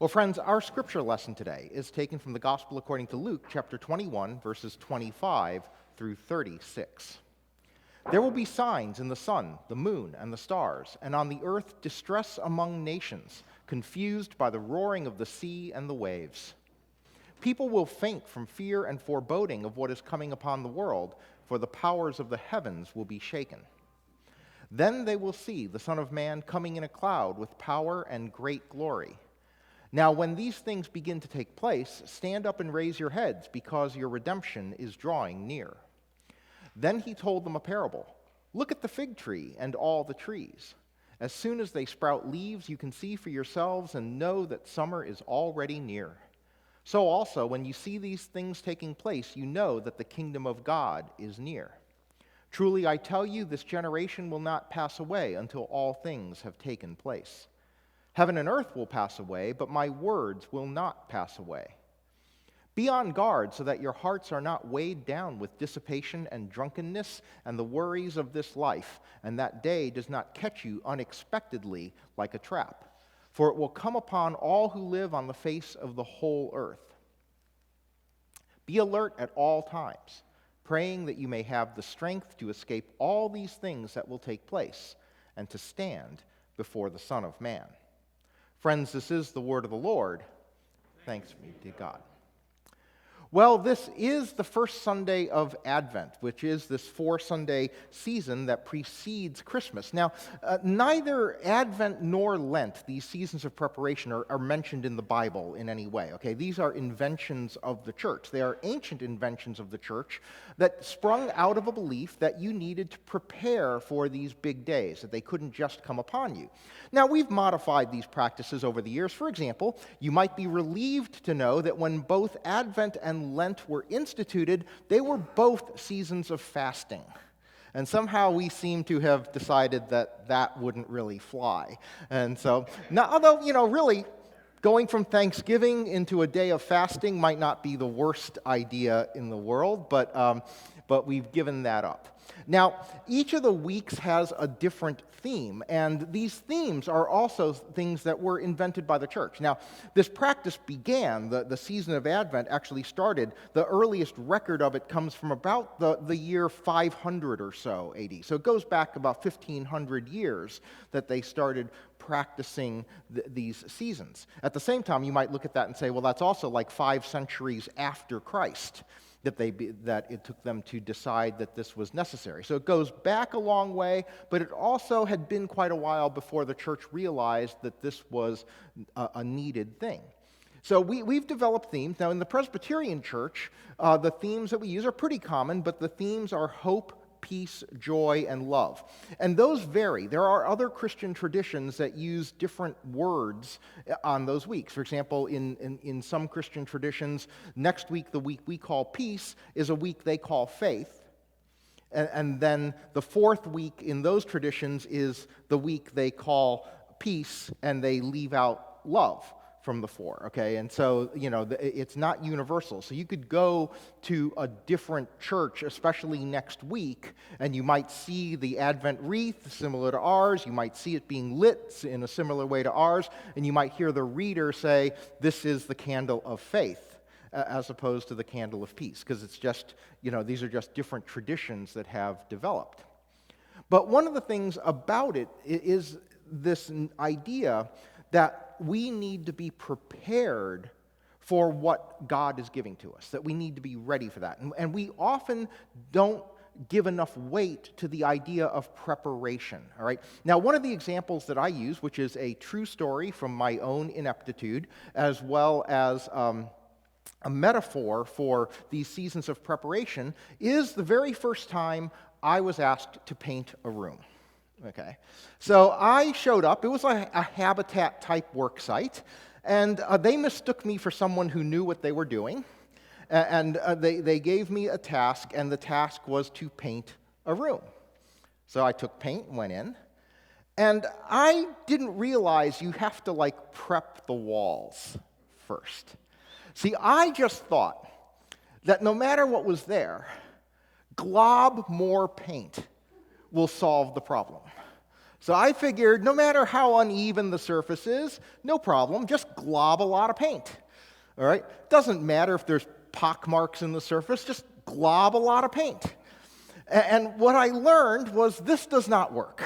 Well, friends, our scripture lesson today is taken from the Gospel according to Luke, chapter 21, verses 25 through 36. There will be signs in the sun, the moon, and the stars, and on the earth distress among nations, confused by the roaring of the sea and the waves. People will faint from fear and foreboding of what is coming upon the world, for the powers of the heavens will be shaken. Then they will see the Son of Man coming in a cloud with power and great glory. Now, when these things begin to take place, stand up and raise your heads, because your redemption is drawing near. Then he told them a parable. Look at the fig tree and all the trees. As soon as they sprout leaves, you can see for yourselves and know that summer is already near. So also, when you see these things taking place, you know that the kingdom of God is near. Truly, I tell you, this generation will not pass away until all things have taken place. Heaven and earth will pass away, but my words will not pass away. Be on guard so that your hearts are not weighed down with dissipation and drunkenness and the worries of this life, and that day does not catch you unexpectedly like a trap. For it will come upon all who live on the face of the whole earth. Be alert at all times, praying that you may have the strength to escape all these things that will take place, and to stand before the Son of Man. Friends, this is the word of the Lord. Thanks be to God. Well, this is the first Sunday of Advent, which is this 4-Sunday season that precedes Christmas. Now, neither Advent nor Lent, these seasons of preparation, are mentioned in the Bible in any way. Okay, these are inventions of the church. They are ancient inventions of the church that sprung out of a belief that you needed to prepare for these big days, that they couldn't just come upon you. Now, we've modified these practices over the years. For example, you might be relieved to know that when both Advent and Lent were instituted, they were both seasons of fasting. And somehow we seem to have decided that that wouldn't really fly. And so, now, although, really, going from Thanksgiving into a day of fasting might not be the worst idea in the world, but we've given that up. Now, each of the weeks has a different theme, and these themes are also things that were invented by the church. Now, this practice began, the season of Advent actually started, the earliest record of it comes from about the year 500 or so AD. So it goes back about 1,500 years that they started practicing these seasons. At the same time, you might look at that and say, well, that's also like 5 centuries after Christ that it took them to decide that this was necessary. So it goes back a long way, but it also had been quite a while before the church realized that this was a needed thing. So we've developed themes. Now, in the Presbyterian Church, the themes that we use are pretty common, but the themes are hope, peace, joy, and love. And those vary. There are other Christian traditions that use different words on those weeks. For example, in some Christian traditions, next week, the week we call peace, is a week they call faith. And then the 4th week in those traditions is the week they call peace, and they leave out love from the 4, okay? And so, it's not universal. So you could go to a different church, especially next week, and you might see the Advent wreath similar to ours. You might see it being lit in a similar way to ours, and you might hear the reader say, this is the candle of faith, as opposed to the candle of peace, because it's just, these are just different traditions that have developed. But one of the things about it is this idea that we need to be prepared for what God is giving to us, that we need to be ready for that. And we often don't give enough weight to the idea of preparation, all right? Now, one of the examples that I use, which is a true story from my own ineptitude, as well as a metaphor for these seasons of preparation, is the very first time I was asked to paint a room. Okay, so I showed up. It was a Habitat-type work site, and they mistook me for someone who knew what they were doing, and they gave me a task, and the task was to paint a room. So I took paint and went in, and I didn't realize you have to, prep the walls first. See, I just thought that no matter what was there, glob more paint will solve the problem. So I figured no matter how uneven the surface is, no problem, just glob a lot of paint. All right? Doesn't matter if there's pock marks in the surface, just glob a lot of paint. And what I learned was this does not work.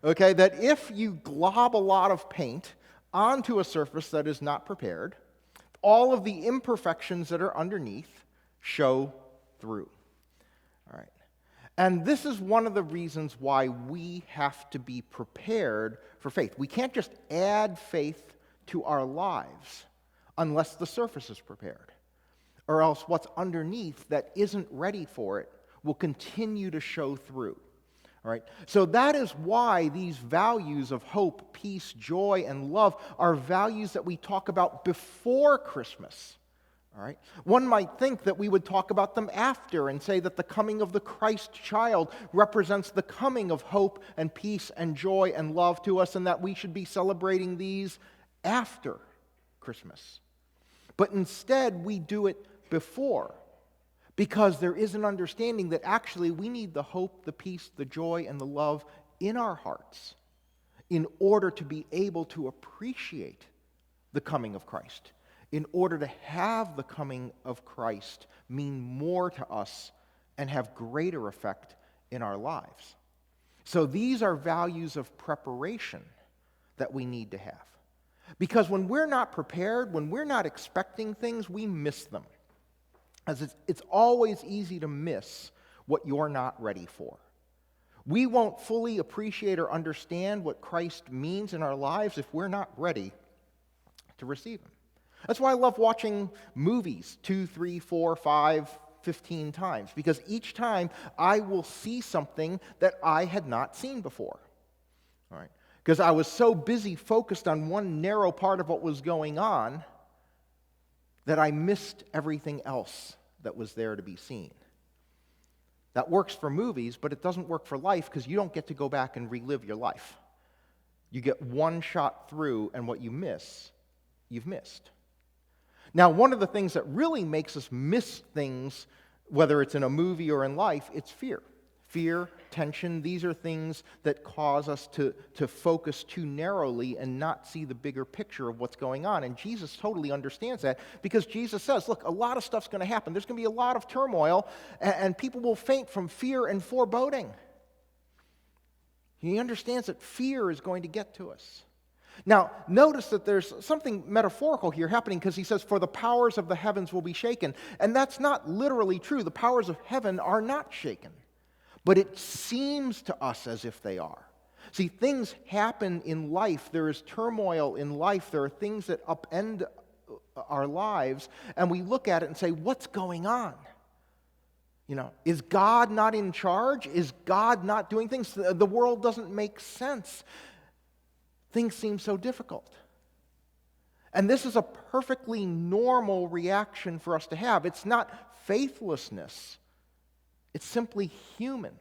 Okay? That if you glob a lot of paint onto a surface that is not prepared, all of the imperfections that are underneath show through. All right. And this is one of the reasons why we have to be prepared for faith. We can't just add faith to our lives unless the surface is prepared, or else what's underneath that isn't ready for it will continue to show through. All right? So that is why these values of hope, peace, joy, and love are values that we talk about before Christmas. All right? One might think that we would talk about them after and say that the coming of the Christ child represents the coming of hope and peace and joy and love to us, and that we should be celebrating these after Christmas. But instead, we do it before, because there is an understanding that actually we need the hope, the peace, the joy, and the love in our hearts in order to be able to appreciate the coming of Christ, in order to have the coming of Christ mean more to us and have greater effect in our lives. So these are values of preparation that we need to have. Because when we're not prepared, when we're not expecting things, we miss them. As it's always easy to miss what you're not ready for. We won't fully appreciate or understand what Christ means in our lives if we're not ready to receive Him. That's why I love watching movies 2, 3, 4, 5, 15 times, because each time I will see something that I had not seen before. All right? Because I was so busy focused on one narrow part of what was going on that I missed everything else that was there to be seen. That works for movies, but it doesn't work for life, because you don't get to go back and relive your life. You get one shot through, and what you miss, you've missed. Now, one of the things that really makes us miss things, whether it's in a movie or in life, it's fear. Fear, tension, these are things that cause us to focus too narrowly and not see the bigger picture of what's going on. And Jesus totally understands that, because Jesus says, look, a lot of stuff's going to happen. There's going to be a lot of turmoil, and people will faint from fear and foreboding. He understands that fear is going to get to us. Now, notice that there's something metaphorical here happening, because he says, for the powers of the heavens will be shaken. And that's not literally true. The powers of heaven are not shaken. But it seems to us as if they are. See, things happen in life. There is turmoil in life. There are things that upend our lives. And we look at it and say, what's going on? You know, is God not in charge? Is God not doing things? The world doesn't make sense. Things seem so difficult. And this is a perfectly normal reaction for us to have. It's not faithlessness. It's simply human.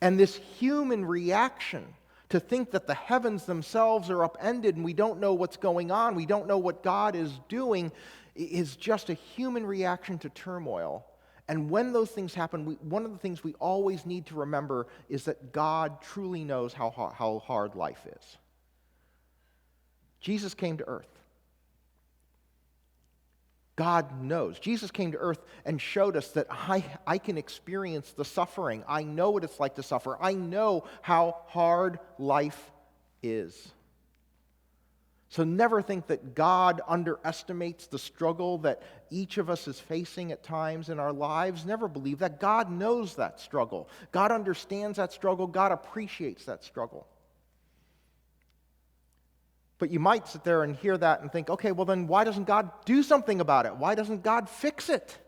And this human reaction to think that the heavens themselves are upended and we don't know what's going on, we don't know what God is doing, is just a human reaction to turmoil. And when those things happen, one of the things we always need to remember is that God truly knows how hard life is. Jesus came to earth. God knows. Jesus came to earth and showed us that I can experience the suffering. I know what it's like to suffer. I know how hard life is. So never think that God underestimates the struggle that each of us is facing at times in our lives. Never believe that. God knows that struggle. God understands that struggle. God appreciates that struggle. But you might sit there and hear that and think, okay, well then why doesn't God do something about it? Why doesn't God fix it?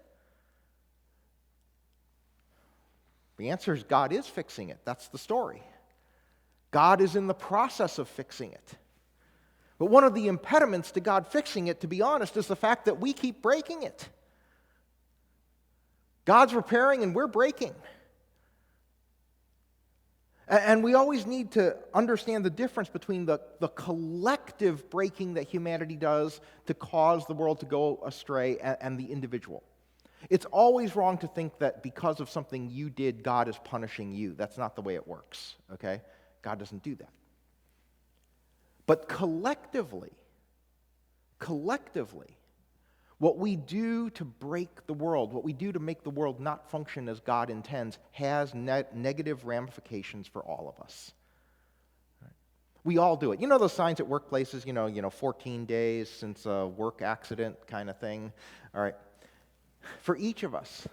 The answer is God is fixing it. That's the story. God is in the process of fixing it. But one of the impediments to God fixing it, to be honest, is the fact that we keep breaking it. God's repairing and we're breaking. And we always need to understand the difference between the collective breaking that humanity does to cause the world to go astray and the individual. It's always wrong to think that because of something you did, God is punishing you. That's not the way it works, okay? God doesn't do that. But collectively, what we do to break the world, what we do to make the world not function as God intends, has negative ramifications for all of us. Right? We all do it. You know those signs at workplaces, 14 days since a work accident kind of thing? All right. For each of us,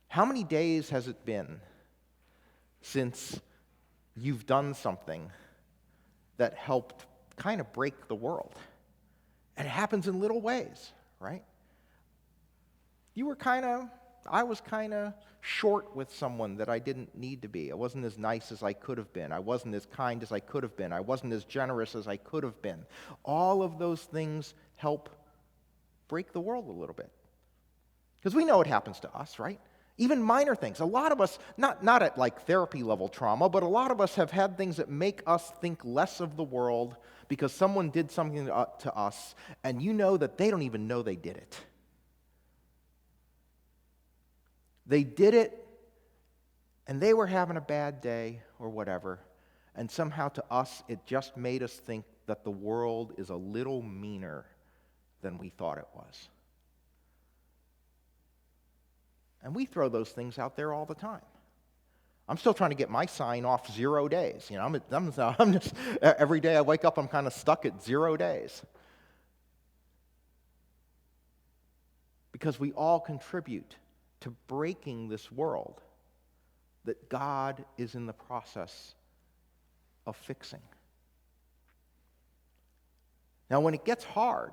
how many days has it been since you've done something that helped kind of break the world? And it happens in little ways, right? I was kind of short with someone that I didn't need to be. I wasn't as nice as I could have been. I wasn't as kind as I could have been. I wasn't as generous as I could have been. All of those things help break the world a little bit. Because we know it happens to us, right? Even minor things. A lot of us, not at like therapy level trauma, but a lot of us have had things that make us think less of the world because someone did something to us, and you know that they don't even know they did it. They did it, and they were having a bad day or whatever, and somehow to us it just made us think that the world is a little meaner than we thought it was. And we throw those things out there all the time. I'm still trying to get my sign off 0 days. I'm just every day I wake up, I'm kind of stuck at 0 days. Because we all contribute to breaking this world that God is in the process of fixing. Now, when it gets hard,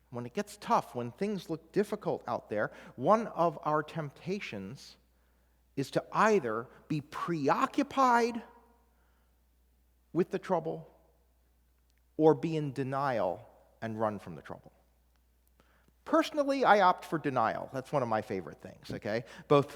when it gets tough, when things look difficult out there, one of our temptations is to either be preoccupied with the trouble or be in denial and run from the trouble. Personally, I opt for denial. That's one of my favorite things, okay? Both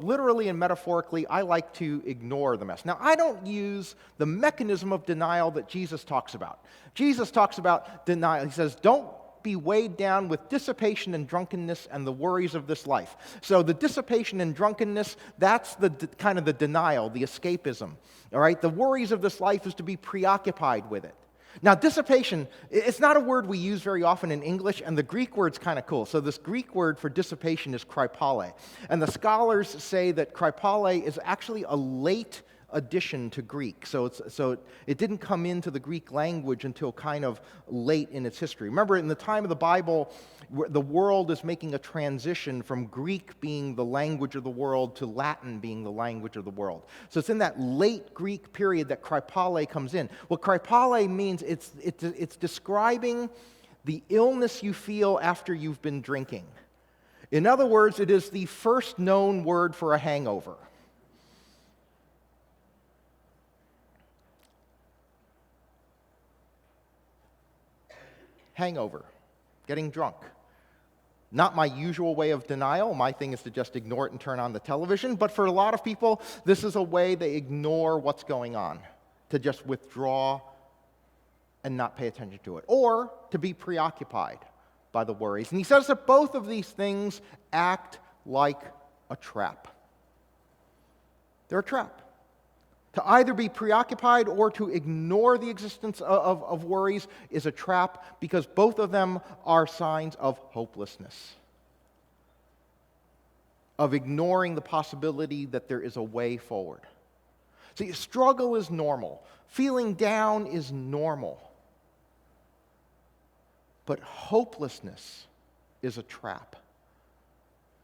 literally and metaphorically, I like to ignore the mess. Now, I don't use the mechanism of denial that Jesus talks about. Jesus talks about denial. He says, don't be weighed down with dissipation and drunkenness and the worries of this life. So the dissipation and drunkenness, that's the kind of the denial, the escapism. All right? The worries of this life is to be preoccupied with it. Now, dissipation, it's not a word we use very often in English, and the Greek word's kind of cool. So this Greek word for dissipation is kripale. And the scholars say that kripale is actually a late addition to Greek. So it didn't come into the Greek language until kind of late in its history. Remember, in the time of the Bible, the world is making a transition from Greek being the language of the world to Latin being the language of the world. So it's in that late Greek period that kripale comes in. What kripale means, it's describing the illness you feel after you've been drinking. In other words, it is the first known word for a hangover. Hangover, getting drunk. Not my usual way of denial. My thing is to just ignore it and turn on the television. But for a lot of people, this is a way they ignore what's going on, to just withdraw and not pay attention to it, or to be preoccupied by the worries. And he says that both of these things act like a trap. They're a trap. To either be preoccupied or to ignore the existence of worries is a trap, because both of them are signs of hopelessness, of ignoring the possibility that there is a way forward. See, struggle is normal. Feeling down is normal. But hopelessness is a trap,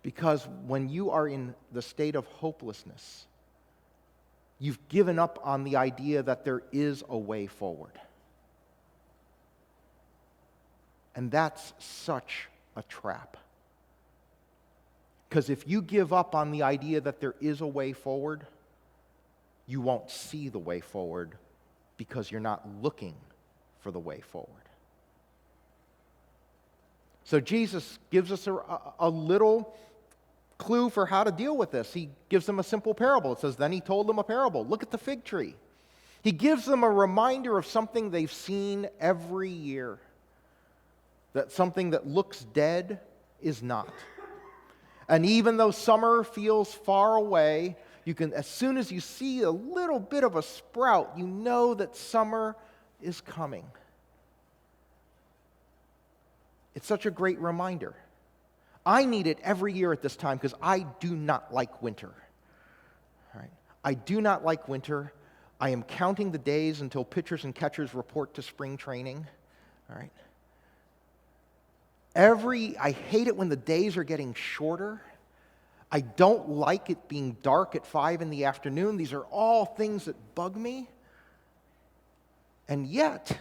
because when you are in the state of hopelessness, you've given up on the idea that there is a way forward. And that's such a trap. Because if you give up on the idea that there is a way forward, you won't see the way forward because you're not looking for the way forward. So Jesus gives us a little clue for how to deal with this. He gives them a simple parable. It says, then he told them a parable. Look at the fig tree. He gives them a reminder of something they've seen every year. That something that looks dead is not. And even though summer feels far away, You can, as soon as you see a little bit of a sprout, you know that summer is coming. It's such a great reminder. I need it every year at this time because I do not like winter. Right? I do not like winter. I am counting the days until pitchers and catchers report to spring training. All right? I hate it when the days are getting shorter. I don't like it being dark at 5 in the afternoon. These are all things that bug me. And yet,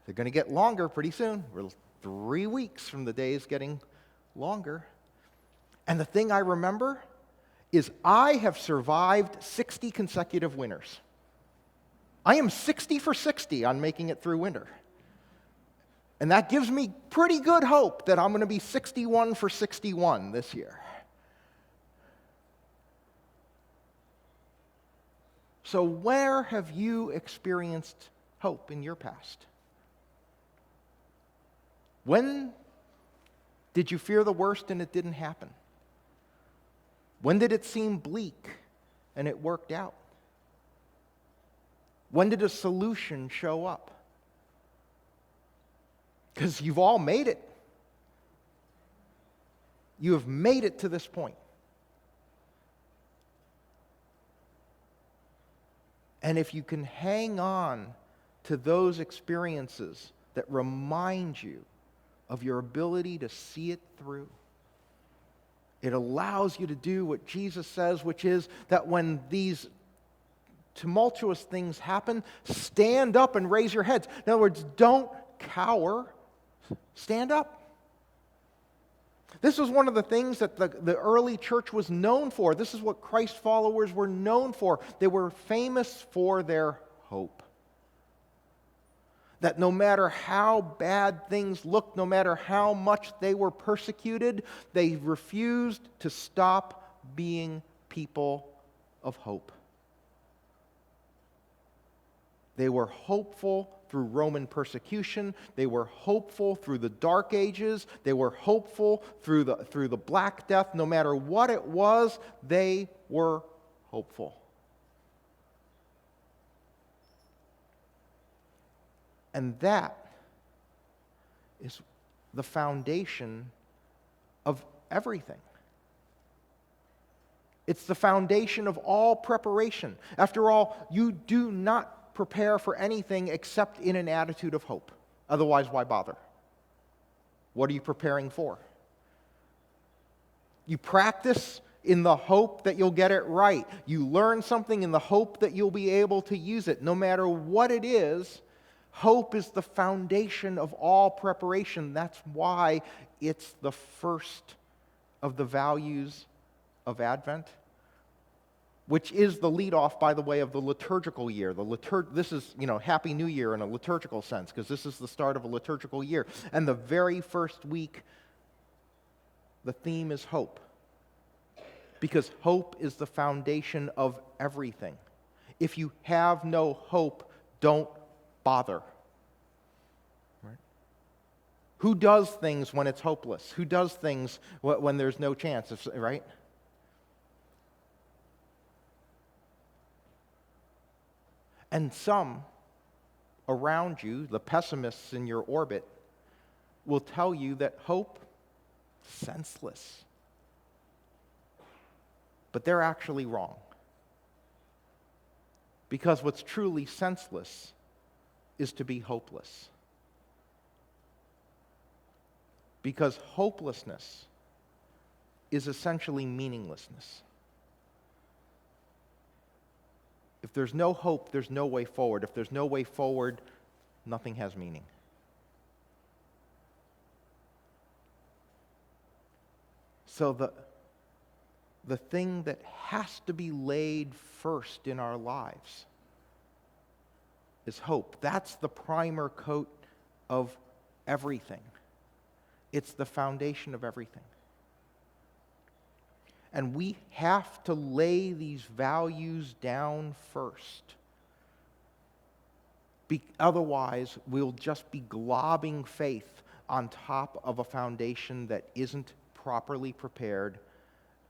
they're going to get longer pretty soon. We're 3 weeks from the days getting longer. And the thing I remember is I have survived 60 consecutive winters. I am 60 for 60 on making it through winter. And that gives me pretty good hope that I'm going to be 61 for 61 this year. So where have you experienced hope in your past? When did you fear the worst and it didn't happen? When did it seem bleak and it worked out? When did a solution show up? Because you've all made it. You have made it to this point. And if you can hang on to those experiences that remind you of your ability to see it through, it allows you to do what Jesus says, which is that when these tumultuous things happen, stand up and raise your heads. In other words, don't cower, stand up. This was one of the things that the early church was known for. This is what Christ followers were known for. They were famous for their hope. That no matter how bad things looked, no matter how much they were persecuted, they refused to stop being people of hope. They were hopeful through Roman persecution. They were hopeful through the Dark Ages. They were hopeful through the Black Death. No matter what it was, they were hopeful. And that is the foundation of everything. It's the foundation of all preparation. After all, you do not prepare for anything except in an attitude of hope. Otherwise, why bother? What are you preparing for? You practice in the hope that you'll get it right. You learn something in the hope that you'll be able to use it. No matter what it is, hope is the foundation of all preparation. That's why it's the first of the values of Advent, which is the lead-off, by the way, of the liturgical year. This is, Happy New Year in a liturgical sense, because this is the start of a liturgical year. And the very first week, the theme is hope, because hope is the foundation of everything. If you have no hope, don't bother. Right? Who does things when it's hopeless? Who does things when there's no chance, right? And some around you, the pessimists in your orbit, will tell you that hope is senseless. But they're actually wrong. Because what's truly senseless is to be hopeless. Because hopelessness is essentially meaninglessness. If there's no hope, there's no way forward. If there's no way forward, nothing has meaning. So the thing that has to be laid first in our lives is hope. That's the primer coat of everything. It's the foundation of everything. And we have to lay these values down first. Otherwise, we'll just be globbing faith on top of a foundation that isn't properly prepared,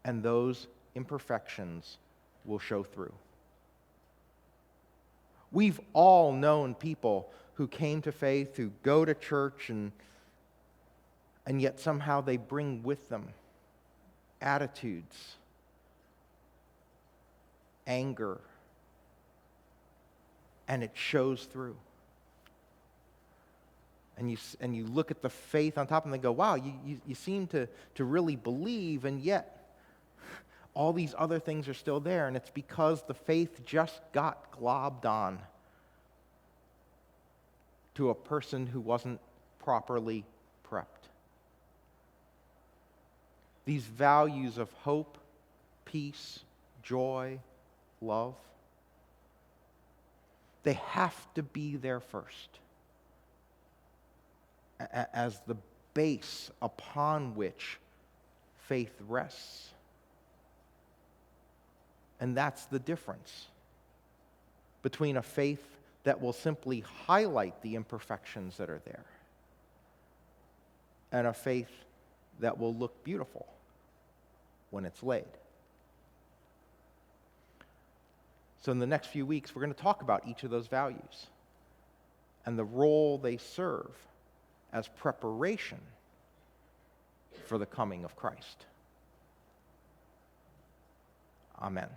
and those imperfections will show through. We've all known people who came to faith, who go to church, and yet somehow they bring with them attitudes, anger, and it shows through. And you look at the faith on top and they go, wow, you seem to really believe, and yet all these other things are still there, and it's because the faith just got globbed on to a person who wasn't properly prepped. These values of hope, peace, joy, love, they have to be there first as the base upon which faith rests. And that's the difference between a faith that will simply highlight the imperfections that are there and a faith that will look beautiful when it's laid. So in the next few weeks, we're going to talk about each of those values and the role they serve as preparation for the coming of Christ. Amen.